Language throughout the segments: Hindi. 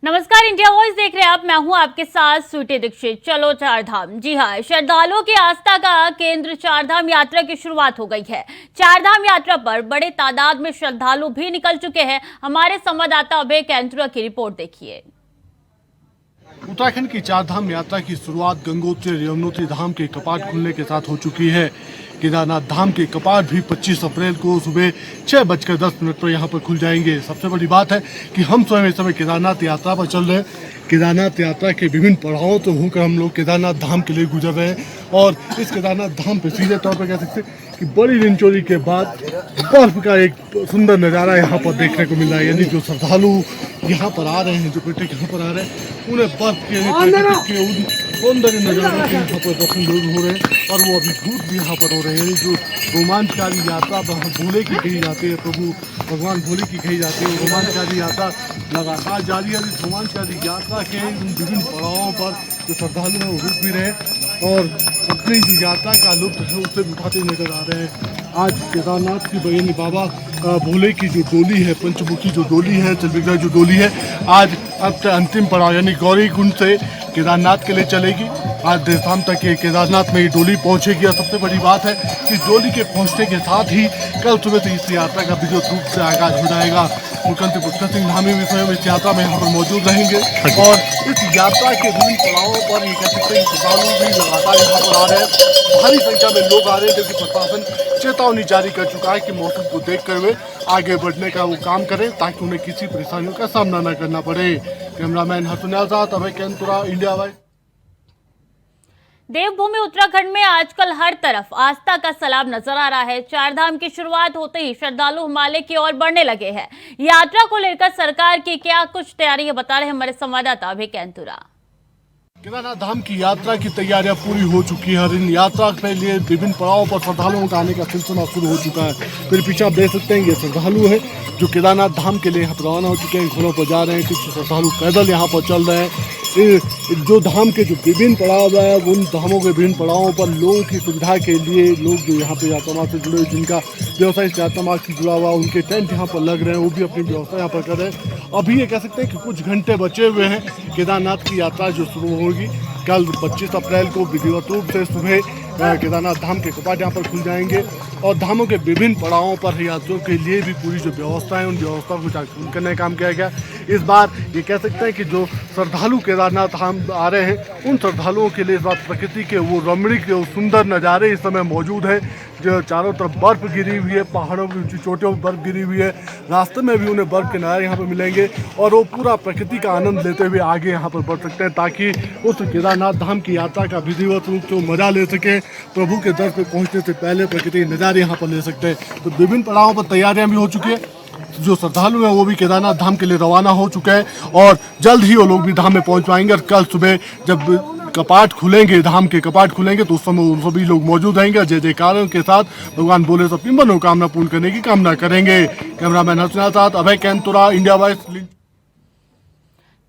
नमस्कार, इंडिया वॉइस देख रहे हैं आप। मैं हूं आपके साथ स्वीटी दीक्षित। चलो चारधाम। जी हां, श्रद्धालुओं की आस्था का केंद्र चारधाम यात्रा की शुरुआत हो गई है। चारधाम यात्रा पर बड़े तादाद में श्रद्धालु भी निकल चुके हैं। हमारे संवाददाता अभय कैंतुरा की रिपोर्ट देखिए। उत्तराखंड की चारधाम यात्रा की शुरुआत गंगोत्री और यमुनोत्री धाम के कपाट खुलने के साथ हो चुकी है। केदारनाथ धाम के कपाट भी 25 अप्रैल को सुबह 6:10 पर यहाँ पर खुल जाएंगे। सबसे बड़ी बात है कि हम स्वयं इस समय केदारनाथ यात्रा पर चल रहे हैं। केदारनाथ यात्रा के विभिन्न पड़ावों तो होकर हम लोग केदारनाथ धाम के लिए गुजर रहे हैं और इस केदारनाथ धाम पे सीधे तौर पर कह सकते हैं कि बड़ी दिनचोरी के बाद बर्फ का एक सुंदर नज़ारा यहाँ पर देखने को मिल रहा है। यानी जो श्रद्धालु यहाँ पर आ रहे हैं, जो पर्यटक यहाँ पर आ रहे हैं, उन्हें बर्फ के सौंदर्य नज़ारों के यहाँ पर दर्शन जरूर हो रहे हैं और वो अभिभूत भी यहाँ पर हो रहे हैं। यानी जो रोमांचकारी यात्रा भोले की कही जाती है, प्रभु भगवान भोले की कही जाती है, रोमांचकारी यात्रा लगातार जारी है। इस रोमांचकारी यात्रा के विभिन्न पड़ावों पर जो श्रद्धालु हैं वो रुक भी रहे और अपनी जो यात्रा का लुत्फ है उसे उठाते नजर आ रहे हैं। आज केदारनाथ की बयानी बाबा भोले की जो डोली है, पंचमुखी जो डोली है, चलविग्रह जो डोली है, आज अब अंतिम पड़ाव यानी गौरी कुंड से केदारनाथ के लिए चलेगी। आज देर शाम तक ये केदारनाथ में ये डोली पहुंचेगी और सबसे बड़ी बात है कि डोली के पहुंचने के साथ ही कल सुबह से इस यात्रा का विधिवत रूप से आगाज हो जाएगा। मुख्यमंत्री पुष्कर सिंह धामी भी स्वयं इस यात्रा में यहाँ पर मौजूद रहेंगे और इस यात्रा के विभिन्न पड़ावों पर ये कह सकते हैं श्रद्धालु भी लगातार यहाँ पर आ रहे हैं। भारी संख्या में लोग आ रहे हैं, जबकि प्रशासन चेतावनी जारी कर चुका है कि मौसम को देखकर वे आगे बढ़ने का वो काम करें ताकि उन्हें किसी परेशानियों का सामना न करना पड़े। कैमरामैन हरसुनियाल साथ अभय कैंतुरा, इंडिया वाइज। देवभूमि उत्तराखंड में आजकल हर तरफ आस्था का सैलाब नजर आ रहा है। चारधाम की शुरुआत होते ही श्रद्धालु हिमालय की ओर बढ़ने लगे हैं। यात्रा को लेकर सरकार की क्या कुछ तैयारी है, बता रहे हमारे संवाददाता अभय कैंतुरा। केदारनाथ धाम की यात्रा की तैयारियां पूरी हो चुकी है और इन यात्रा के लिए विभिन्न पड़ावों पर श्रद्धालुओं का आने का सिलसिला शुरू हो चुका है। फिर पीछे आप देख सकते हैं ये श्रद्धालु हैं जो केदारनाथ धाम के लिए यहाँ पर रवाना हो चुके हैं, घोड़ों पर जा रहे हैं। कुछ श्रद्धालु पैदल यहाँ पर चल रहे हैं। जो धाम के जो विभिन्न पड़ाव है उन धामों के विभिन्न पड़ावों पर लोगों की सुविधा के लिए लोग जो यहाँ पे यात्रा मार्ग से जुड़े हुए, जिनका व्यवसाय इस यात्रा मार्ग से जुड़ा हुआ, उनके टेंट यहाँ पर लग रहे हैं, वो भी अपनी व्यवस्था यहाँ पर कर रहे हैं। अभी ये कह सकते हैं कि कुछ घंटे बचे हुए हैं केदारनाथ की यात्रा जो शुरू होगी। कल 25 अप्रैल को विधिवत रूप से सुबह केदारनाथ धाम के कपाट यहाँ पर खुल जाएंगे और धामों के विभिन्न पड़ावों पर यात्रियों के लिए भी पूरी जो व्यवस्था है उन व्यवस्थाओं को जागरूक करने का काम किया गया। इस बार ये कह सकते हैं कि जो श्रद्धालु केदारनाथ धाम आ रहे हैं उन श्रद्धालुओं के लिए इस बार प्रकृति के वो रमणीक सुंदर नज़ारे इस समय मौजूद है। जो चारों तरफ बर्फ गिरी हुई है, पहाड़ों की ऊंची चोटियों पर बर्फ गिरी हुई है, रास्ते में भी उन्हें बर्फ के नज़ारे यहाँ पर मिलेंगे और वो पूरा प्रकृति का आनंद लेते हुए आगे यहाँ पर बढ़ सकते हैं ताकि उस केदारनाथ धाम की यात्रा का विधिवत रूप से मजा ले सके। प्रभु के दर पर पहुँचने से पहले प्रकृति के नज़ारे यहाँ पर ले सकते हैं। तो विभिन्न पड़ावों पर तैयारियाँ भी हो चुकी है। जो श्रद्धालु हैं वो भी केदारनाथ धाम के लिए रवाना हो चुके हैं और जल्द ही वो लोग भी धाम में पहुँच पाएंगे और कल सुबह जब कपाट खुलेंगे, धाम के कपाट खुलेंगे तो उस समय सभी लोग मौजूद रहेंगे। जय जयकारों के साथ भगवान भोले से अपनी मनोकामना पूर्ण करने की कामना करेंगे। कैमरामैन हर्षनाथ साथ अभय कैंतुरा, इंडिया वाइज।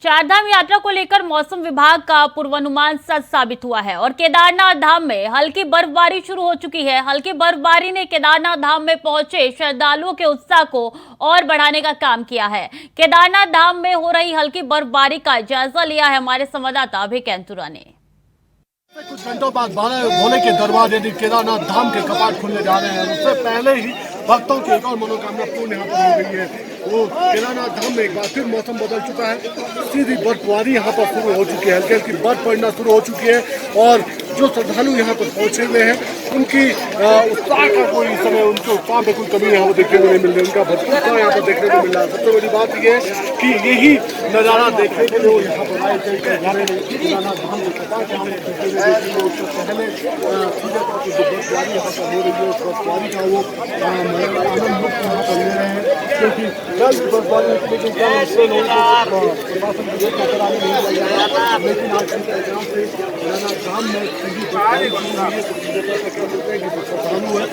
चारधाम यात्रा को लेकर मौसम विभाग का पूर्वानुमान सच साबित हुआ है और केदारनाथ धाम में हल्की बर्फबारी शुरू हो चुकी है। हल्की बर्फबारी ने केदारनाथ धाम में पहुंचे श्रद्धालुओं के उत्साह को और बढ़ाने का काम किया है। केदारनाथ धाम में हो रही हल्की बर्फबारी का जायजा लिया है हमारे संवाददाता अभय कैंतुरा ने। कुछ घंटों बाद भोले के दरबार यानी केदारनाथ धाम के कपाट खुलने जा रहे हैं। उससे पहले ही भक्तों की एक और मनोकामना पूर्ण यहाँ पर हो गई है। वो केदारनाथ धाम में एक बार फिर मौसम बदल चुका है। सीधी बर्फबारी यहाँ पर शुरू हो चुकी है, हल्की हल्की बर्फ पड़ना शुरू हो चुकी है और जो श्रद्धालु यहाँ पर पहुँचे हुए हैं उनकी उत्साह का कोई समय, उनके उत्साह में कोई कमी यहाँ पर देखने को नहीं मिल रही। उनका भरपूर उत्साह यहाँ पर देखने को मिल रहा है। सबसे बड़ी बात यह है कि यही नज़ारा देखने के लिए वो यहाँ पर आए थे। केदारनाथ धाम के कपाट यहाँ पर पहले बर्फबारी यहाँ पर हो रही है, उस बर्फबारी का वो आनंद मुक्त यहाँ पर ले रहे हैं क्योंकि कल बर्फबारी लेकिन कल इससे नहीं प्रशासन की कराने नहीं जाएगा। लेकिन आज की पहचान से केदारनाथ धाम में श्रद्धालु है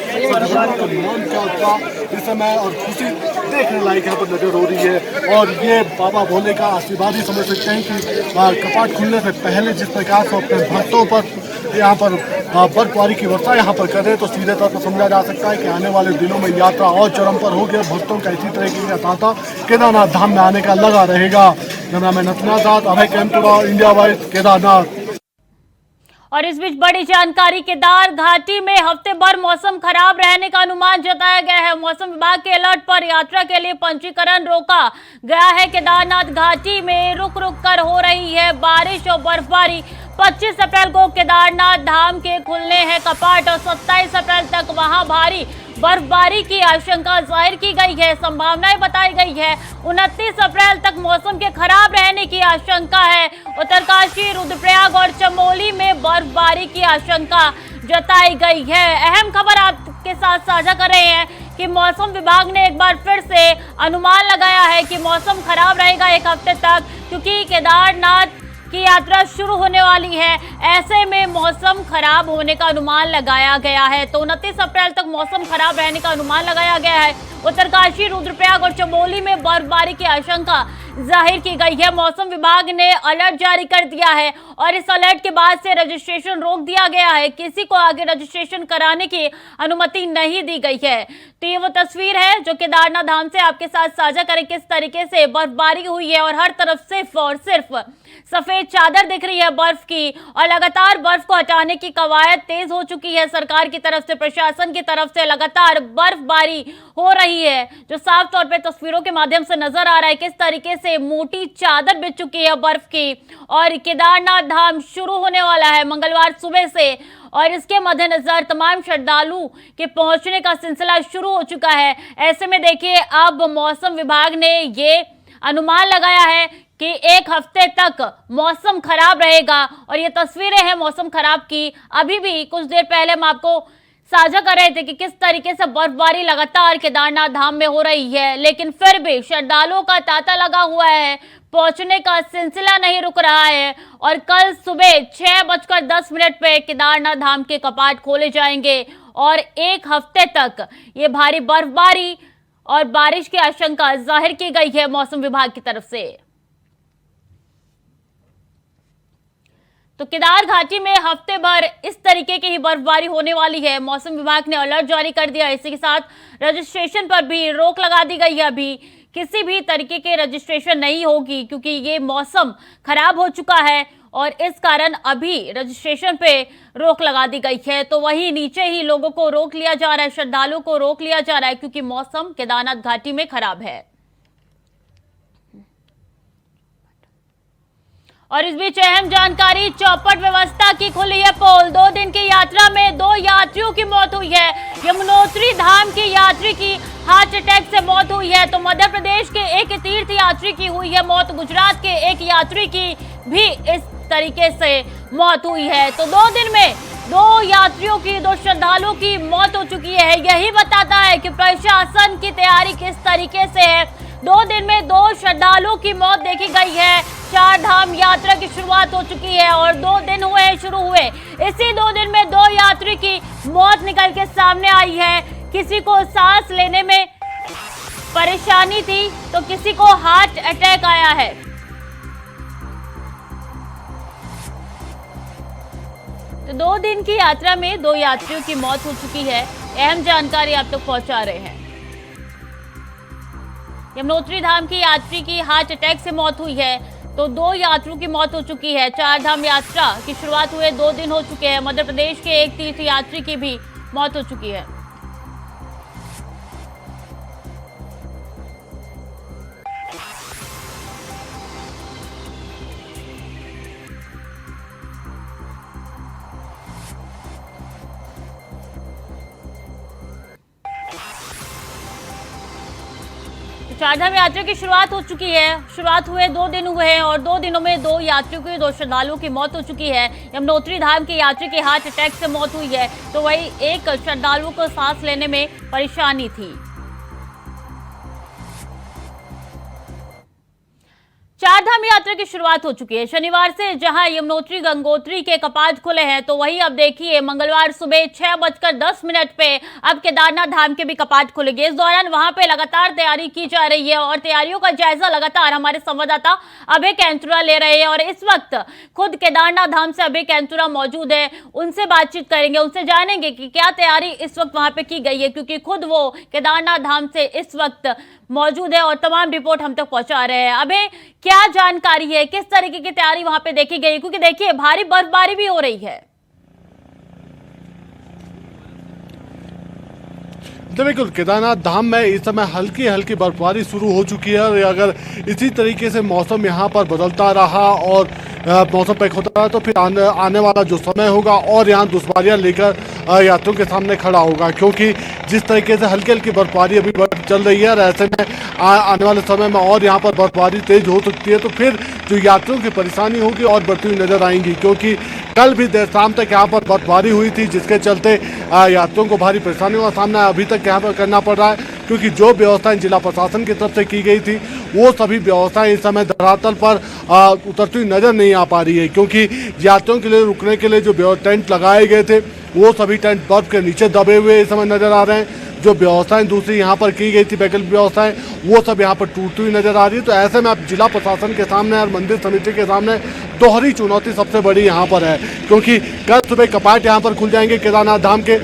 इस समय और खुशी देखने लायक यहाँ पर नजर हो रही है और ये बाबा भोले का आशीर्वाद ही समझ सकते हैं कि कपाट खुलने से पहले जिस प्रकार से अपने भक्तों पर यहाँ पर बर्फबारी की वर्षा यहाँ पर कर रहे हैं, तो सीधे तौर पर समझा जा सकता है कि आने वाले दिनों में यात्रा और चरम पर होगी। भक्तों का इसी तरीके का तांता केदारनाथ धाम में आने का लगा रहेगा। कैमरामैन नथना साथ अभय कैंपुरा, इंडिया वाइज, केदारनाथ। और इस बीच बड़ी जानकारी, केदार घाटी में हफ्ते भर मौसम खराब रहने का अनुमान जताया गया है। मौसम विभाग के अलर्ट पर यात्रा के लिए पंजीकरण रोका गया है। केदारनाथ घाटी में रुक रुक कर हो रही है बारिश और बर्फबारी। 25 अप्रैल को केदारनाथ धाम के खुलने हैं कपाट और 27 अप्रैल तक वहां भारी बर्फबारी की आशंका जाहिर की गई है, संभावनाएं बताई गई है। 29 अप्रैल तक मौसम के खराब रहने की आशंका है। उत्तरकाशी, रुद्रप्रयाग और चमोली में बर्फबारी की आशंका जताई गई है। अहम खबर आपके साथ साझा कर रहे हैं कि मौसम विभाग ने एक बार फिर से अनुमान लगाया है कि मौसम खराब रहेगा एक हफ्ते तक, क्योंकि केदारनाथ की यात्रा शुरू होने वाली है। ऐसे में मौसम खराब होने का अनुमान लगाया गया है। तो 29 अप्रैल तक मौसम खराब रहने का अनुमान लगाया गया है। उत्तरकाशी, रुद्रप्रयाग और चमोली में बर्फबारी की आशंका जाहिर की गई है। मौसम विभाग ने अलर्ट जारी कर दिया है और इस अलर्ट के बाद से रजिस्ट्रेशन रोक दिया गया है। किसी को आगे रजिस्ट्रेशन कराने की अनुमति नहीं दी गई है। तो ये वो तस्वीर है जो केदारनाथ धाम से आपके साथ साझा करें, किस तरीके से बर्फबारी हुई है और हर तरफ सिर्फ और सिर्फ सफेद चादर दिख रही है बर्फ की, और लगातार बर्फ को हटाने की कवायद तेज हो चुकी है। सरकार की तरफ से, प्रशासन की तरफ से लगातार बर्फबारी हो रही है, जो साफ तौर पे तस्वीरों के माध्यम से नजर आ रहा है किस तरीके से मोटी चादर बिछ चुकी है बर्फ की। और केदारनाथ धाम शुरू होने वाला है मंगलवार सुबह से, और इसके मद्देनजर तमाम श्रद्धालु के पहुंचने का सिलसिला शुरू हो चुका है। ऐसे में देखिए, अब मौसम विभाग ने ये अनुमान लगाया है कि एक हफ्ते तक मौसम खराब रहेगा। और ये तस्वीरें हैं मौसम खराब की। अभी भी कुछ देर पहले हम आपको साझा कर रहे थे कि किस तरीके से बर्फबारी लगातार केदारनाथ धाम में हो रही है, लेकिन फिर भी श्रद्धालुओं का तांता लगा हुआ है, पहुंचने का सिलसिला नहीं रुक रहा है। और कल सुबह 6:10 पे केदारनाथ धाम के कपाट खोले जाएंगे और एक हफ्ते तक ये भारी बर्फबारी और बारिश की आशंका जाहिर की गई है मौसम विभाग की तरफ से। तो केदार घाटी में हफ्ते भर इस तरीके की ही बर्फबारी होने वाली है। मौसम विभाग ने अलर्ट जारी कर दिया है। इसी के साथ रजिस्ट्रेशन पर भी रोक लगा दी गई है। अभी किसी भी तरीके के रजिस्ट्रेशन नहीं होगी, क्योंकि ये मौसम खराब हो चुका है और इस कारण अभी रजिस्ट्रेशन पे रोक लगा दी गई है। तो वहीं नीचे ही लोगों को रोक लिया जा रहा है, श्रद्धालुओं को रोक लिया जा रहा है, क्योंकि मौसम केदारनाथ घाटी में खराब है। और इस बीच अहम जानकारी, चौपट व्यवस्था की खुली है पोल। 2 दिन की यात्रा में 2 यात्रियों की मौत हुई है। यमुनोत्री धाम की यात्री की हार्ट अटैक से मौत हुई है। तो मध्य प्रदेश के एक तीर्थ यात्री की हुई है मौत। गुजरात के एक यात्री की भी इस तरीके से मौत हुई है। तो 2 दिन में 2 यात्रियों की, 2 श्रद्धालुओं की मौत हो चुकी है। यही बताता है कि प्रशासन की तैयारी किस तरीके से है। 2 दिन में 2 श्रद्धालुओं की मौत देखी गई है। 4 धाम यात्रा की शुरुआत हो चुकी है और 2 दिन हुए शुरू हुए। इसी 2 दिन में 2 यात्री की मौत निकल के सामने आई है। किसी को सांस लेने में परेशानी थी तो किसी को हार्ट अटैक आया है। तो 2 दिन की यात्रा में 2 यात्रियों की मौत हो चुकी है। अहम जानकारी आप तक पहुंचा रहे हैं। यमुनोत्री धाम की यात्री की हार्ट अटैक से मौत हुई है। तो 2 यात्रियों की मौत हो चुकी है। 4 धाम यात्रा की शुरुआत हुए 2 दिन हो चुके हैं। मध्य प्रदेश के एक तीर्थ यात्री की भी मौत हो चुकी है। चारधाम यात्रा की शुरुआत हो चुकी है। शुरुआत हुए 2 दिन हुए हैं और 2 दिनों में 2 यात्रियों की, 2 श्रद्धालुओं की मौत हो चुकी है। यमुनोत्री धाम की यात्री की हार्ट अटैक से मौत हुई है। तो वही एक श्रद्धालु को सांस लेने में परेशानी थी। चारधाम यात्रा यात्रा की शुरुआत हो चुकी है। शनिवार से जहां यमुनोत्री गंगोत्री के कपाट खुले हैं, तो वहीं अब देखिए मंगलवार सुबह 6:10 पे अब केदारनाथ धाम के भी कपाट खुलेंगे। इस दौरान वहां पे लगातार तैयारी की जा रही है और तैयारियों का जायजा लगातार हमारे संवाददाता अभय कैंतुरा ले रहे हैं। और इस वक्त खुद केदारनाथ धाम से अभय कैंतुरा मौजूद है, उनसे बातचीत करेंगे, उनसे जानेंगे कि क्या तैयारी इस वक्त वहां पे की गई है, क्योंकि खुद वो केदारनाथ धाम से इस वक्त मौजूद है और तमाम रिपोर्ट हम तक पहुंचा रहे हैं। अबे, क्या जानकारी है, किस तरीके की तैयारी वहां पे देखी गई, क्योंकि देखिए भारी बर्फबारी भी हो रही है। तो बिल्कुल केदारनाथ धाम में इस समय हल्की हल्की बर्फबारी शुरू हो चुकी है और अगर इसी तरीके से मौसम यहाँ पर बदलता रहा और मौसम पैक होता रहा तो फिर आने वाला जो समय होगा और यहाँ दुश्वारियाँ लेकर यात्रियों के सामने खड़ा होगा, क्योंकि जिस तरीके से हल्की हल्की बर्फबारी अभी चल रही है और ऐसे में आने वाले समय में और यहाँ पर बर्फबारी तेज हो सकती है, तो फिर जो यात्रियों की परेशानी होगी और बढ़ती हुई नजर आएंगी। क्योंकि कल भी देर शाम तक यहाँ पर बर्फबारी हुई थी, जिसके चलते यात्रियों को भारी परेशानियों का सामना अभी तक यहाँ पर करना पड़ रहा है, क्योंकि जो व्यवस्थाएं जिला प्रशासन की तरफ से की गई थी वो सभी व्यवस्थाएं इस समय धरातल पर उतरती हुई नजर नहीं आ पा रही है। क्योंकि यात्रियों के लिए रुकने के लिए जो टेंट लगाए गए थे वो सभी टेंट बर्फ के नीचे दबे हुए इस समय नजर आ रहे हैं। जो व्यवस्थाएं दूसरी यहाँ पर की गई थी वैकल्पिक व्यवस्थाएं वो सब यहाँ पर टूटती हुई नजर आ रही है। तो ऐसे में अब जिला प्रशासन के सामने और मंदिर समिति के सामने दोहरी चुनौती सबसे बड़ी यहाँ पर है, क्योंकि कल सुबह कपाट यहाँ पर खुल जाएंगे केदारनाथ धाम के।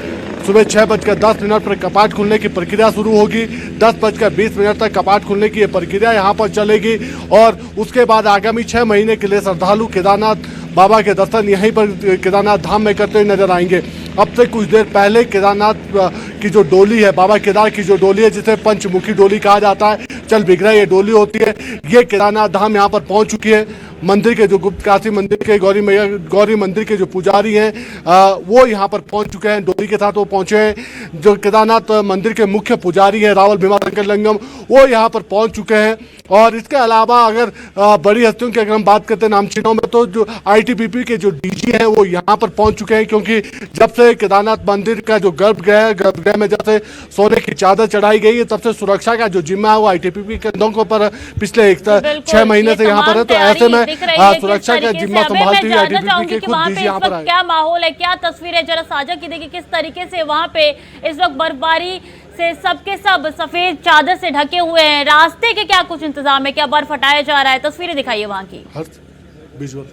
सुबह 6:10 पर कपाट खुलने की प्रक्रिया शुरू होगी। 10:20 तक कपाट खुलने की ये प्रक्रिया यहाँ पर चलेगी और उसके बाद आगामी 6 महीने के लिए श्रद्धालु केदारनाथ बाबा के दर्शन यहीं पर केदारनाथ धाम में करते हुए नजर आएंगे। अब से कुछ देर पहले केदारनाथ की जो डोली है, बाबा केदार की जो डोली है, जिसे पंचमुखी डोली कहा जाता है, चल विग्रह ये डोली होती है, ये केदारनाथ धाम यहाँ पर पहुँच चुकी है। मंदिर के जो गुप्त काशी मंदिर के गौरी मंदिर के जो पुजारी हैं वो यहाँ पर पहुँच चुके हैं, डोली के साथ वो पहुँचे हैं। जो केदारनाथ मंदिर के मुख्य पुजारी हैं रावल भीमाशंकर लिंगम, वो यहाँ पर पहुँच चुके हैं। और इसके अलावा अगर बड़ी हस्तियों की अगर हम बात करते हैं नामचीनों में, तो जो ITBP के जो DG हैं वो यहाँ पर पहुँच चुके हैं, क्योंकि जब से केदारनाथ मंदिर का जो गर्भगृह में जब से सोने की चादर चढ़ाई गई है, तब से सुरक्षा का जो जिम्मा है वो ITBP के कंधों पर पिछले 6 महीने से यहाँ पर है। तो ऐसे में सुरक्षा का जिम्मा संभालती हुई ITBP के खुद DG यहाँ पर आए। क्या माहौल है, क्या तस्वीर है, जरा साझा की देखिए किस तरीके से वहाँ पे इस वक्त बर्फबारी से सबके सब सफेद चादर से ढके हुए हैं। रास्ते के क्या कुछ इंतजाम है, क्या बर्फ हटाया जा रहा है, तस्वीरें दिखाइए वहाँ की। विजुअल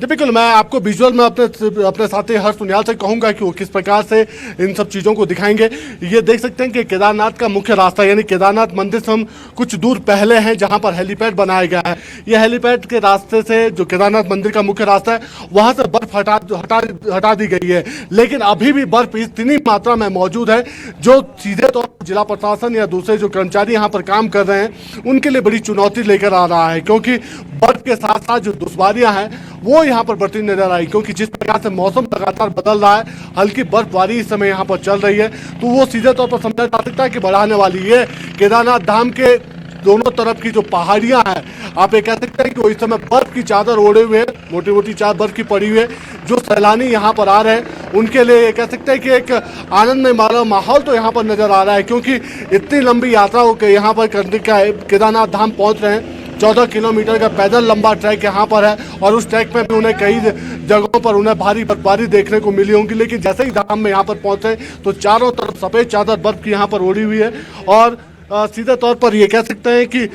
बिल्कुल मैं आपको विजुअल में अपने साथी हर्ष सुनियाल से कहूंगा कि वो किस प्रकार से इन सब चीज़ों को दिखाएंगे। ये देख सकते हैं कि केदारनाथ का मुख्य रास्ता यानी केदारनाथ मंदिर से हम कुछ दूर पहले हैं, जहां पर हेलीपैड बनाया गया है। ये हेलीपैड के रास्ते से जो केदारनाथ मंदिर का मुख्य रास्ता है वहां से बर्फ हटा दी गई है, लेकिन अभी भी बर्फ इतनी मात्रा में मौजूद है जो सीधे तौर पर जिला प्रशासन या दूसरे जो कर्मचारी यहाँ पर काम कर रहे हैं उनके लिए बड़ी चुनौती लेकर आ रहा है। क्योंकि बर्फ के साथ साथ जो दुश्वारियां हैं वो यहाँ पर बढ़ती नजर आई, क्योंकि जिस प्रकार से मौसम लगातार बदल रहा है, हल्की बर्फबारी इस समय यहाँ पर चल रही है, तो वो सीधे तौर पर समझा जा सकता है कि बढ़ाने वाली है। केदारनाथ धाम के दोनों तरफ की जो पहाड़ियां हैं, आप ये कह सकते हैं कि वो इस समय बर्फ की चादर ओढ़े हुए, मोटी मोटी चादर बर्फ की पड़ी हुई है। जो सैलानी यहाँ पर आ रहे हैं उनके लिए ये कह सकते हैं कि एक आनंदमय माहौल तो यहाँ पर नजर आ रहा है, क्योंकि इतनी लंबी यात्रा होकर यहाँ पर करने का केदारनाथ धाम पहुँच रहे हैं। 14 किलोमीटर का पैदल लंबा ट्रैक यहाँ पर है और उस ट्रैक में भी उन्हें कई जगहों पर उन्हें भारी बर्फबारी देखने को मिली होंगी, लेकिन जैसे ही धाम में यहाँ पर पहुँचे तो चारों तरफ सफ़ेद चादर बर्फ की यहाँ पर ओढ़ी हुई है। और सीधे तौर पर ये कह सकते हैं कि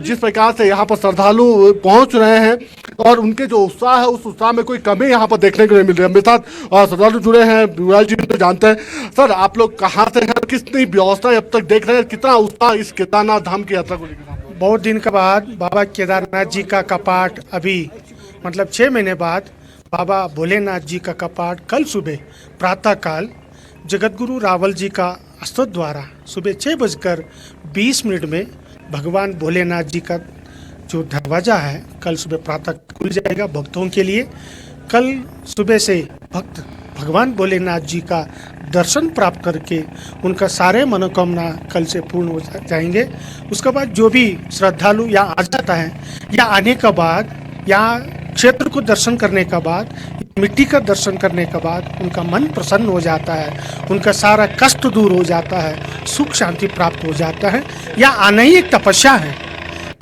जिस प्रकार से यहाँ पर श्रद्धालु पहुँच रहे हैं और उनके जो उत्साह है उस उत्साह में कोई कमी यहाँ पर देखने को नहीं मिल रही है। मेरे साथ श्रद्धालु जुड़े हैं, युवराज जी तो जानते हैं। सर, आप लोग कहाँ से हैं, कितनी व्यवस्था अब तक देख रहे हैं, कितना उत्साह इस केदारनाथ धाम की यात्रा को लेकर? बहुत दिन के बाद बाबा केदारनाथ जी का कपाट अभी मतलब 6 महीने बाद बाबा भोलेनाथ जी का कपाट कल सुबह प्रातःकाल जगतगुरु रावल जी का हस्तों द्वारा सुबह 6:20 में भगवान भोलेनाथ जी का जो दरवाज़ा है कल सुबह प्रातः खुल जाएगा भक्तों के लिए। कल सुबह से भक्त भगवान भोलेनाथ जी का दर्शन प्राप्त करके उनका सारे मनोकामना कल से पूर्ण हो जाएंगे। उसके बाद जो भी श्रद्धालु यहाँ आ जाता है या आने के बाद यहाँ क्षेत्र को दर्शन करने के बाद मिट्टी का दर्शन करने के बाद उनका मन प्रसन्न हो जाता है, उनका सारा कष्ट दूर हो जाता है, सुख शांति प्राप्त हो जाता है। यहाँ आना ही एक तपस्या है।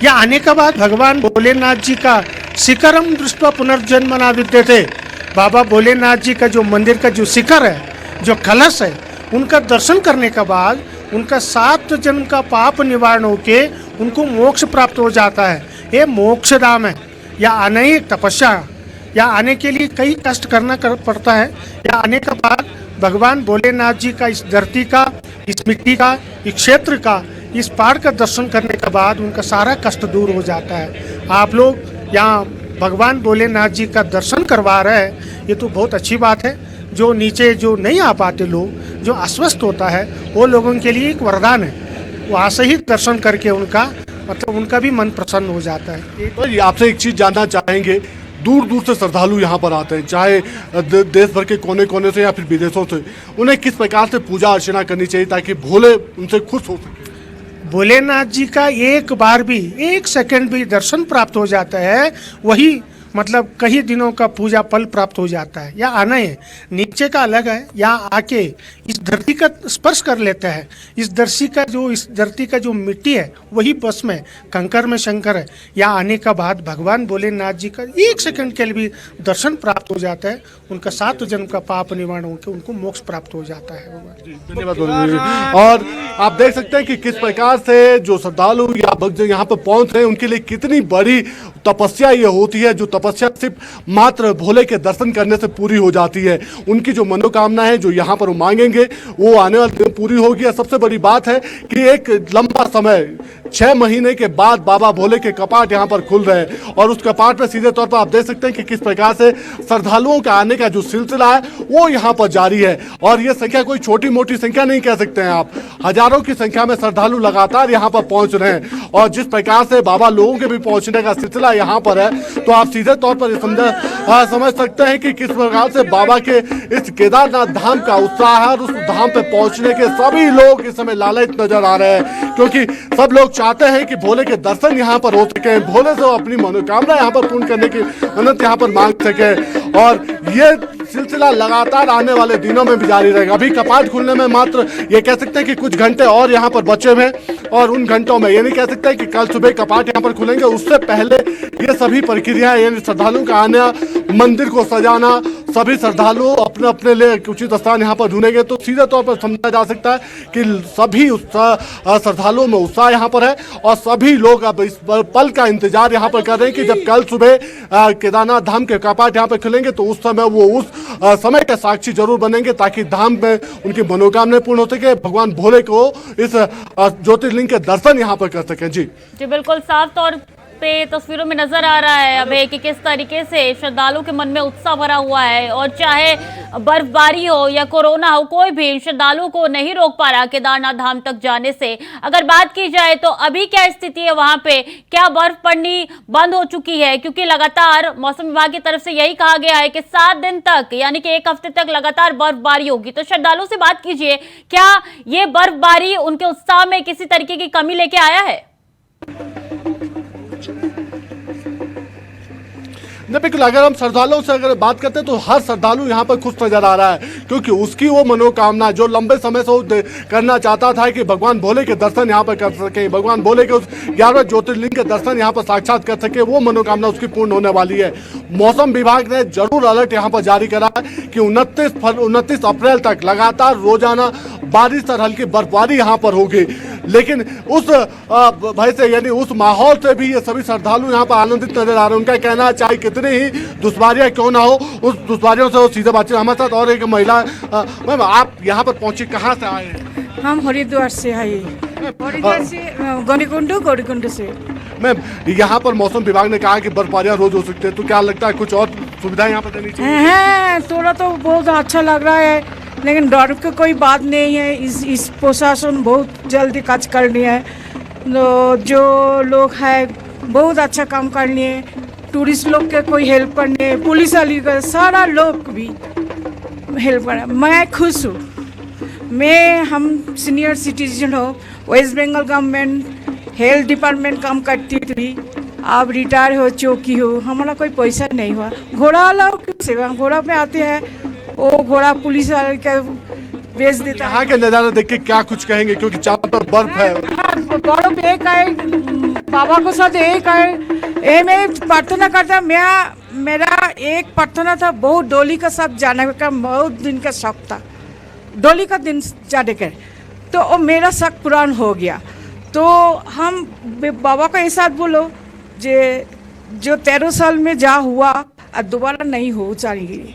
या आने के बाद भगवान भोलेनाथ जी का शिखरम दृष्टवा पुनर्जन्मना विद्यते। बाबा भोलेनाथ जी का जो मंदिर का जो शिखर है, जो कलश है, उनका दर्शन करने के बाद उनका 7 जन्म का पाप निवारण होके उनको मोक्ष प्राप्त हो जाता है। ये मोक्ष धाम है। या आने ही तपस्या, या आने के लिए कई कष्ट करना पड़ता है। या आने के बाद भगवान भोलेनाथ जी का इस धरती का, इस मिट्टी का, इस क्षेत्र का, इस पहाड़ का दर्शन करने के बाद उनका सारा कष्ट दूर हो जाता है। आप लोग यहाँ भगवान भोलेनाथ जी का दर्शन करवा रहे हैं, ये तो बहुत अच्छी बात है। जो नीचे जो नहीं आ पाते लोग, जो अस्वस्थ होता है, वो लोगों के लिए एक वरदान है। वहाँ से ही दर्शन करके उनका मतलब उनका भी मन प्रसन्न हो जाता है। तो ये आपसे एक चीज जानना चाहेंगे, दूर दूर से श्रद्धालु यहाँ पर आते हैं, चाहे देश भर के कोने कोने से या फिर विदेशों से, उन्हें किस प्रकार से पूजा अर्चना करनी चाहिए ताकि भोले उनसे खुश हो सके? भोलेनाथ जी का एक बार भी, 1 सेकंड भी दर्शन प्राप्त हो जाता है, वही मतलब कई दिनों का पूजा फल प्राप्त हो जाता है। या आना है, नीचे का अलग है। यहाँ आके इस धरती का स्पर्श कर लेता है। इस धरती का जो मिट्टी है वही बस में, कंकर में शंकर है। यहाँ आने का बाद भगवान भोलेनाथ जी का 1 सेकंड के लिए भी दर्शन प्राप्त हो जाता है। उनका 7 जन्म का पाप निवारण होकर उनको मोक्ष प्राप्त हो जाता है। धन्यवाद। और आप देख सकते हैं कि किस प्रकार से जो श्रद्धालु या भक्त यहाँ पर पहुंच रहे हैं, उनके लिए कितनी बड़ी तपस्या ये होती है, जो तपस्या सिर्फ मात्र भोले के दर्शन करने से पूरी हो जाती है। उनकी जो मनोकामना है, जो यहाँ पर वो मांगेंगे, वो आने वाले दिन पूरी होगी। और सबसे बड़ी बात है कि एक लंबा समय 6 महीने के बाद बाबा भोले के कपाट यहाँ पर खुल रहे हैं और उस कपाट पर सीधे तौर पर आप देख सकते हैं कि किस प्रकार से श्रद्धालुओं का आने का जो सिलसिला है वो यहाँ पर जारी है। और ये संख्या कोई छोटी मोटी संख्या नहीं कह सकते हैं आप, हजारों की संख्या में श्रद्धालु लगातार यहाँ पर पहुंच रहे हैं। और जिस प्रकार से बाबा लोगों के भी पहुंचने का सिलसिला यहाँ पर है, तो आप सीधे तौर पर समझ सकते हैं कि किस प्रकार से बाबा के इस केदारनाथ धाम का उत्साह है। और उस धाम पे पहुंचने के सभी लोग इस समय लालच नजर आ रहे हैं, क्योंकि सब लोग चाहते हैं कि भोले के दर्शन यहाँ पर हो सके, भोले से अपनी मनोकामना यहाँ पर पूर्ण करने की मन्नत यहाँ पर मांग सके। और ये सिलसिला लगातार आने वाले दिनों में भी जारी रहेगा। अभी कपाट खुलने में मात्र ये कह सकते हैं कि कुछ घंटे और यहाँ पर बचे हुए हैं, और उन घंटों में ये नहीं कह सकते कि कल सुबह कपाट यहाँ पर खुलेंगे। उससे पहले ये सभी प्रक्रिया, यानी श्रद्धालुओं का आना, मंदिर को सजाना, सभी श्रद्धालु अपने अपने लिए उचित स्थान यहाँ पर ढूंढेंगे। तो सीधे तौर पर समझा जा सकता है कि सभी श्रद्धालुओं में उत्साह यहाँ पर है और सभी लोग अब इस पल का इंतजार यहाँ पर कर रहे हैं कि जब कल सुबह केदारनाथ धाम के कपाट यहाँ पर खुलेंगे तो उस समय वो उस समय के साक्षी जरूर बनेंगे, ताकि धाम में उनकी मनोकामना पूर्ण हो सके, भगवान भोले को इस ज्योतिर्लिंग के दर्शन यहाँ पर कर सकें। जी बिल्कुल साफ तौर पे तस्वीरों में नजर आ रहा है अभी कि किस तरीके से श्रद्धालुओं के मन में उत्साह भरा हुआ है। और चाहे बर्फबारी हो या कोरोना हो, कोई भी श्रद्धालुओं को नहीं रोक पा रहा केदारनाथ धाम तक जाने से। अगर बात की जाए तो अभी क्या स्थिति है वहां पे, क्या बर्फ पड़नी बंद हो चुकी है? क्योंकि लगातार मौसम विभाग की तरफ से यही कहा गया है कि 7 दिन तक, यानी कि 1 हफ्ते तक लगातार बर्फबारी होगी। तो श्रद्धालुओं से बात कीजिए, क्या ये बर्फबारी उनके उत्साह में किसी तरीके की कमी लेके आया है? बिल्कुल, अगर हम श्रद्धालुओं से अगर बात करते हैं तो हर श्रद्धालु यहाँ पर खुश नजर आ रहा है, क्योंकि उसकी वो मनोकामना जो लंबे समय से वो करना चाहता था कि भगवान भोले के दर्शन यहाँ पर कर सके, भगवान भोले के उस 11वें ज्योतिर्लिंग के दर्शन यहाँ पर साक्षात कर सके, वो मनोकामना उसकी पूर्ण होने वाली है। मौसम विभाग ने जरूर अलर्ट यहाँ पर जारी करा है कि 29 अप्रैल तक लगातार रोजाना बारिश और हल्की बर्फबारी यहाँ पर होगी। लेकिन उस भय से, यानी उस माहौल से भी ये सभी श्रद्धालु यहाँ पर आनंदित नजर आ रहे हैं। उनका कहना है चाहे कितनी ही दुश्वारियां क्यों ना हो, उस दुश्वारियों से वो सीधे बातचीत। हमारे साथ और एक महिला, मैम आप यहाँ पर पहुंची, कहाँ से आए हैं? हम हरिद्वार से आए, हरिद्वार से गौरीकुंड से। मैम यहाँ पर मौसम विभाग ने कहा कि बर्फबारियां रोज हो सकती है, तो क्या लगता है कुछ और सुविधाएं यहाँ पर देनी चाहिए? थोड़ा तो बहुत अच्छा लग रहा है, लेकिन डर की कोई बात नहीं है। इस प्रशासन बहुत जल्दी काज करनी है, जो लोग है बहुत अच्छा काम करनी है, टूरिस्ट लोग के कोई हेल्प करनी है, पुलिस वाली का सारा लोग भी हेल्प करना। मैं खुश हूँ। हम सीनियर सिटीजन हो, West Bengal government health department काम करती थी, अब रिटायर हो चुकी हो, हमारा कोई पैसा नहीं हुआ। घोड़ा वाला सेवा, घोड़ा पे आते हैं, वो घोड़ा पुलिस वाले का बेच देता है। यहाँ के नज़ारा देख के क्या कुछ कहेंगे, क्योंकि चारों तरफ बर्फ है? बर्फ एक है, बाबा को साथ यही कर ये मैं प्रार्थना करता। मेरा एक प्रार्थना था, बहुत डोली का साथ जाने का बहुत दिन का शौक था, डोली का दिन जाने का, तो वो मेरा शौक पूरा हो गया। तो हम बाबा को ऐसा बोलो जो 13 साल में जा हुआ और दोबारा नहीं हो चाहिए,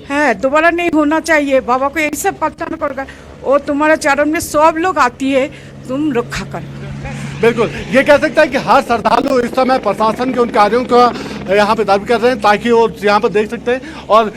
है दोबारा नहीं होना चाहिए। बाबा को यही सब प्रार्थना करेगा, वो तुम्हारे चरण में सब लोग आती है, तुम रखा कर। बिल्कुल, ये कह सकता है कि हर श्रद्धालु इस समय प्रशासन के उन कार्यों का यहाँ पे दावी कर रहे हैं, ताकि वो यहाँ पर देख सकते हैं। और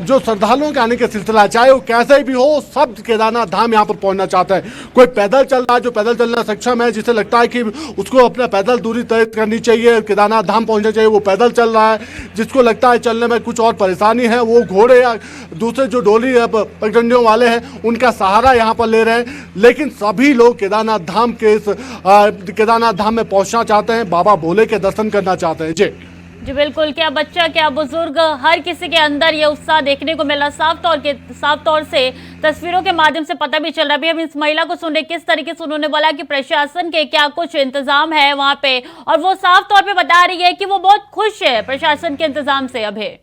जो श्रद्धालुओं के आने का सिलसिला चाहे वो कैसे भी हो, सब केदारनाथ धाम यहाँ पर पहुँचना चाहते हैं। कोई पैदल चल रहा है, जो पैदल चलना सक्षम है, जिसे लगता है कि उसको अपना पैदल दूरी तय करनी चाहिए, केदारनाथ धाम पहुँचना चाहिए, वो पैदल चल रहा है। जिसको लगता है चलने में कुछ और परेशानी है, वो घोड़े या दूसरे जो डोली पगडंडियों वाले हैं उनका सहारा यहाँ पर ले रहे हैं। लेकिन सभी लोग केदारनाथ धाम के केदारनाथ धाम में पहुँचना चाहते हैं, बाबा भोले के दर्शन करना चाहते हैं। जी बिल्कुल, क्या बच्चा क्या बुजुर्ग, हर किसी के अंदर ये उत्साह देखने को मिला। साफ तौर से तस्वीरों के माध्यम से पता भी चल रहा है। अभी हम इस महिला को सुन रहे किस तरीके से उन्होंने बोला कि प्रशासन के क्या कुछ इंतजाम है वहां पे, और वो साफ तौर पे बता रही है कि वो बहुत खुश है प्रशासन के इंतजाम से। अभी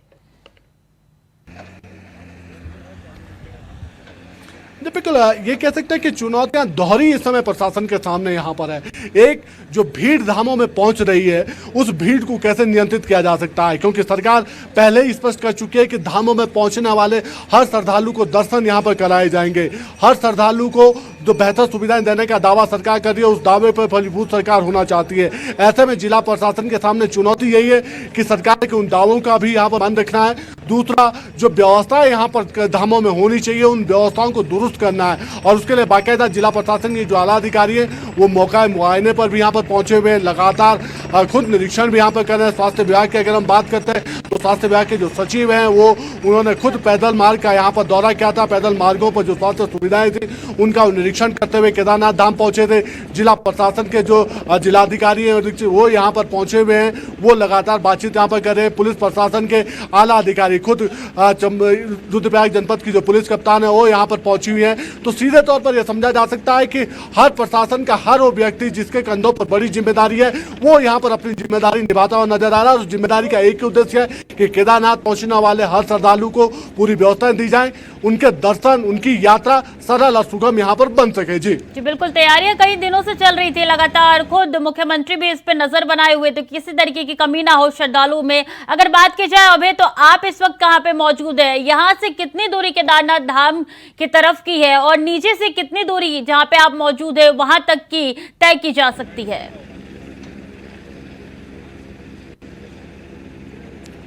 बिल्कुल, ये कह सकते हैं कि चुनौतियां दोहरी इस समय प्रशासन के सामने यहाँ पर है। एक जो भीड़ धामों में पहुंच रही है, उस भीड़ को कैसे नियंत्रित किया जा सकता है, क्योंकि सरकार पहले ही स्पष्ट कर चुकी है कि धामों में पहुंचने वाले हर श्रद्धालु को दर्शन यहाँ पर कराए जाएंगे। हर श्रद्धालु को जो बेहतर सुविधाएं देने का दावा सरकार कर रही है, उस दावे पर फलीभूत सरकार होना चाहती है। ऐसे में जिला प्रशासन के सामने चुनौती यही है कि सरकार के उन दावों का भी यहाँ पर मान रखना है। दूसरा, जो व्यवस्थाएं यहाँ पर धामों में होनी चाहिए, उन व्यवस्थाओं को दुरुस्त करना है। और उसके लिए बाकायदा जिला प्रशासन के जो आला अधिकारी है, वो मौका मुआयने पर भी यहाँ पर पहुंचे हुए हैं, लगातार खुद निरीक्षण भी यहाँ पर कर रहे हैं। स्वास्थ्य विभाग की अगर हम बात करते हैं तो स्वास्थ्य विभाग के जो सचिव हैं, वो उन्होंने खुद पैदल मार्ग का यहाँ पर दौरा किया था। पैदल मार्गों पर जो स्वास्थ्य सुविधाएं थी उनका निरीक्षण करते हुए केदारनाथ धाम पहुंचे थे। जिला प्रशासन के जो जिलाधिकारी हैं वो यहाँ पर पहुंचे हुए हैं, वो लगातार बातचीत यहाँ पर कर रहे हैं। पुलिस प्रशासन के आला अधिकारी, खुद रुद्रप्रयाग जनपद की जो पुलिस कप्तान है वो यहाँ पर पहुंची हुई है। तो सीधे तौर पर यह समझा जा सकता है कि हर प्रशासन का हर वो व्यक्ति जिसके कंधों पर बड़ी जिम्मेदारी है, वो यहाँ पर अपनी जिम्मेदारी निभाता हुआ नजर आ रहा है। उस जिम्मेदारी का एक ही उद्देश्य है कि केदारनाथ पहुंचने वाले हर श्रद्धालु को पूरी व्यवस्थाएं दी जाएं, उनके दर्शन, उनकी यात्रा सरल और सुगम यहाँ पर बन सके। जी बिल्कुल, तैयारियां कई दिनों से चल रही थी लगातार, खुद मुख्यमंत्री भी इस पे नजर बनाए हुए थे, किसी तरीके की कमी ना हो श्रद्धालुओं में। अगर बात की जाए अभय, तो आप इस वक्त कहाँ पे मौजूद है? यहाँ से कितनी दूरी केदारनाथ धाम की तरफ की है, और नीचे से कितनी दूरी जहाँ पे आप मौजूद है वहां तक की तय की जा सकती है?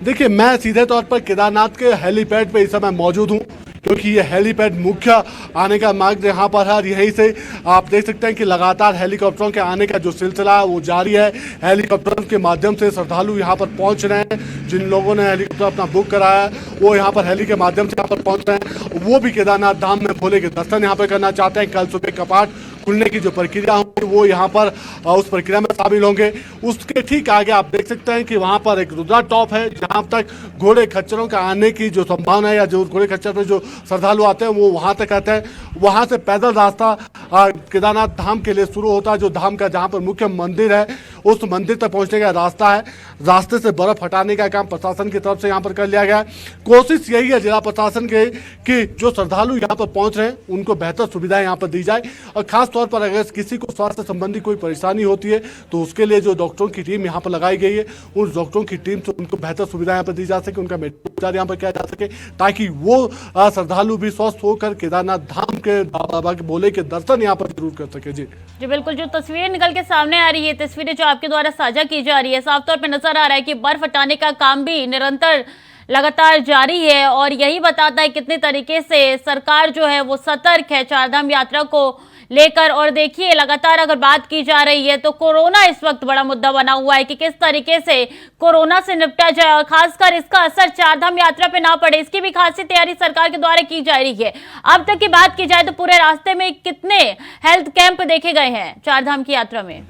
देखिए, मैं सीधे तौर पर केदारनाथ के हेलीपैड पे इस समय मौजूद हूँ, क्योंकि ये हेलीपैड मुख्य आने का मार्ग यहाँ पर है। यहीं से आप देख सकते हैं कि लगातार हेलीकॉप्टरों के आने का जो सिलसिला है वो जारी है। हेलीकॉप्टर के माध्यम से श्रद्धालु यहाँ पर पहुँच रहे हैं। जिन लोगों ने हेलीकॉप्टर अपना बुक कराया है वो यहाँ पर हेली के माध्यम से यहाँ पर पहुँच रहे हैं। वो भी केदारनाथ धाम में भोले के दर्शन यहाँ पर करना चाहते हैं। कल सुबह कपाट खुलने की जो प्रक्रिया होगी वो यहाँ पर उस प्रक्रिया में शामिल होंगे। उसके ठीक आगे आप देख सकते हैं कि वहाँ पर एक रुद्रा टॉप है, जहाँ तक घोड़े खच्चरों का आने की जो संभावना है, या जो घोड़े खच्चर पर जो श्रद्धालु आते हैं वो वहाँ तक आते हैं। वहाँ से पैदल रास्ता केदारनाथ धाम के लिए शुरू होता है, जो धाम का जहाँ पर मुख्य मंदिर है उस मंदिर तक पहुँचने का रास्ता है। रास्ते से बर्फ हटाने का काम प्रशासन की तरफ से यहाँ पर कर लिया गया है। कोशिश यही है जिला प्रशासन के कि जो श्रद्धालु यहाँ पर पहुँच रहे हैं उनको बेहतर सुविधाएं यहाँ पर दी जाए, और खास तौर पर अगर किसी को स्वास्थ्य संबंधी कोई परेशानी होती है तो उसके लिए जो डॉक्टरों की टीम यहाँ पर लगाई गई है, उन डॉक्टरों की टीम से उनको बेहतर सुविधा यहाँ पर दी जा सके, उनका मेडिकल उपचार यहाँ पर किया जा सके, ताकि वो श्रद्धालु भी स्वस्थ होकर केदारनाथ धाम के बाबा के भोले के दर्शन यहाँ पर जरूर कर सके। जी बिल्कुल, जो तस्वीरें निकल के सामने आ रही है, तस्वीरें जो आपके द्वारा साझा की जा रही है, साफ तौर पर नजर आ रहा है कि बर्फ हटाने का काम भी निरंतर लगातार जारी है, और यही बताता है कितने तरीके से सरकार जो है वो सतर्क है चारधाम यात्रा को लेकर। और देखिए, लगातार अगर बात की जा रही है तो कोरोना इस वक्त बड़ा मुद्दा बना हुआ है कि किस तरीके से कोरोना से निपटा जाए, और खासकर इसका असर चारधाम यात्रा पे ना पड़े, इसकी भी खासी तैयारी सरकार के द्वारा की जा रही है। अब तक की बात की जाए तो पूरे रास्ते में कितने हेल्थ कैंप देखे गए हैं चारधाम की यात्रा में?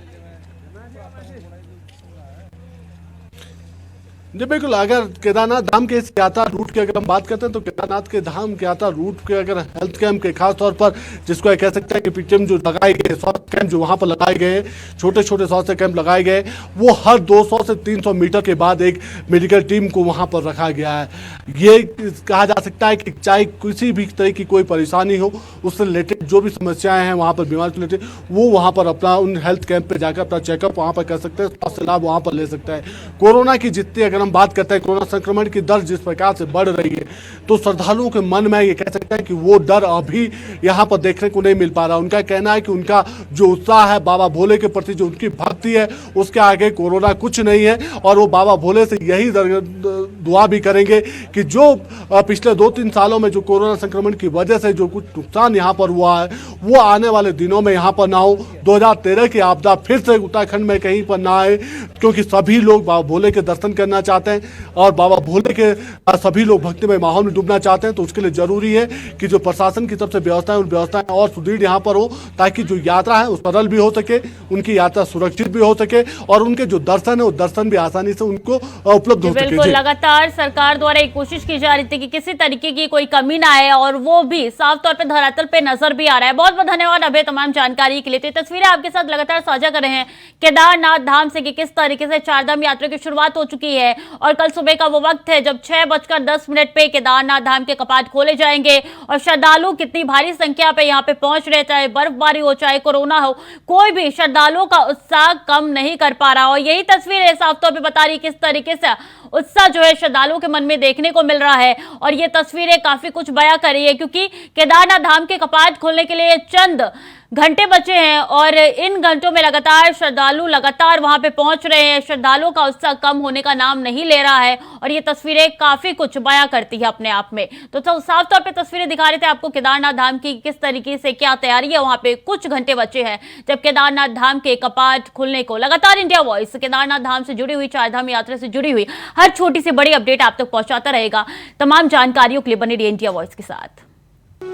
जी बिल्कुल, अगर केदारनाथ धाम के इस यात्रा रूट की अगर हम बात करते हैं तो केदारनाथ के धाम की यात्रा रूट के अगर हेल्थ कैंप के खास तौर पर जिसको कह सकते हैं कि पीटीएम जो लगाई गई है, स्वास्थ्य कैंप जो वहां पर लगाए गए, छोटे छोटे स्वास्थ्य कैंप लगाए गए, वो हर 200 से 300 मीटर के बाद एक मेडिकल टीम को वहां पर रखा गया है। ये कहा जा सकता है कि चाहे किसी भी तरह की कोई परेशानी हो, उससे रिलेटेड जो भी समस्याएं हैं वहां पर, बीमारी से रिलेटेड, वो वहां पर अपना उन हेल्थ कैंप पे जाकर अपना चेकअप वहां पर कर सकते हैं, स्वास्थ्य लाभ वहां पर ले सकते हैं। कोरोना की जितनी अगर हम बात करते हैं, कोरोना संक्रमण की दर जिस प्रकार से बढ़ रही है, तो श्रद्धालुओं के मन में ये कह सकते हैं कि वो डर अभी यहाँ पर देखने को नहीं मिल पा रहा। उनका कहना है कि उनका जो उत्साह है बाबा भोले के प्रति, जो उनकी भक्ति है, उसके आगे कोरोना कुछ नहीं है। और वो बाबा भोले से यही दुआ भी करेंगे कि जो पिछले 2-3 सालों में जो कोरोना संक्रमण की वजह से जो कुछ नुकसान यहाँ पर हुआ है, वो आने वाले दिनों में यहाँ पर ना हो। 2013 की आपदा फिर से उत्तराखंड में कहीं पर ना आए, क्योंकि सभी लोग बाबा भोले के दर्शन करना चाहते हैं और बाबा भोले के सभी लोग भक्तिमय माहौल में डूबना चाहते हैं। तो उसके लिए जरूरी है कि जो प्रशासन की तरफ से व्यवस्थाएं, उन व्यवस्थाएं और सुदृढ़ यहाँ पर हो, ताकि जो यात्रा है वो सरल भी हो सके, उनकी यात्रा सुरक्षित भी हो सके और उनके जो दर्शन है वो दर्शन भी आसानी से उनको उपलब्ध हो सके। बिल्कुल, लगातार सरकार द्वारा एक कोशिश की जा रही थी कि किसी तरीके की कोई कमी ना आए, और वो भी साफ तौर पे धरातल पे नजर भी आ रहा है। बहुत बहुत धन्यवाद अभय तमाम जानकारी के लिए। तो ये तस्वीरें आपके साथ लगातार साझा कर रहे हैं केदारनाथ धाम से कि किस तरीके से चारधाम यात्रा की शुरुआत हो चुकी है, और कल सुबह का वो वक्त है जब 6:10 पे केदारनाथ धाम के कपाट खोले जाएंगे और श्रद्धालु कितनी भारी संख्या पे यहाँ पे पहुंच रहे, चाहे बर्फबारी हो चाहे कोरोना हो, कोई भी श्रद्धालुओं का उत्साह कम नहीं कर पा रहा। और यही तस्वीरें साफ तौर पे बता रही किस तरीके से उत्साह जो है श्रद्धालुओं के मन में देखने को मिल रहा है। और ये तस्वीरें काफी कुछ बयां कर रही है, क्योंकि केदारनाथ धाम के कपाट खोलने के लिए चंद घंटे बचे हैं और इन घंटों में लगातार श्रद्धालु लगातार वहां पे पहुंच रहे हैं। श्रद्धालुओं का उत्साह कम होने का नाम नहीं ले रहा है और ये तस्वीरें काफी कुछ बयां करती है अपने आप में। तो साफ तौर पे तस्वीरें दिखा रहे थे आपको केदारनाथ धाम की, किस तरीके से क्या तैयारी है वहां पे। कुछ घंटे बचे हैं जब केदारनाथ धाम के कपाट खुलने को। लगातार इंडिया वॉइस केदारनाथ धाम से जुड़ी हुई, चारधाम यात्रा से जुड़ी हुई हर छोटी सी बड़ी अपडेट आप तक पहुंचाता रहेगा। तमाम जानकारियों के लिए बने रहिए इंडिया वॉइस के साथ।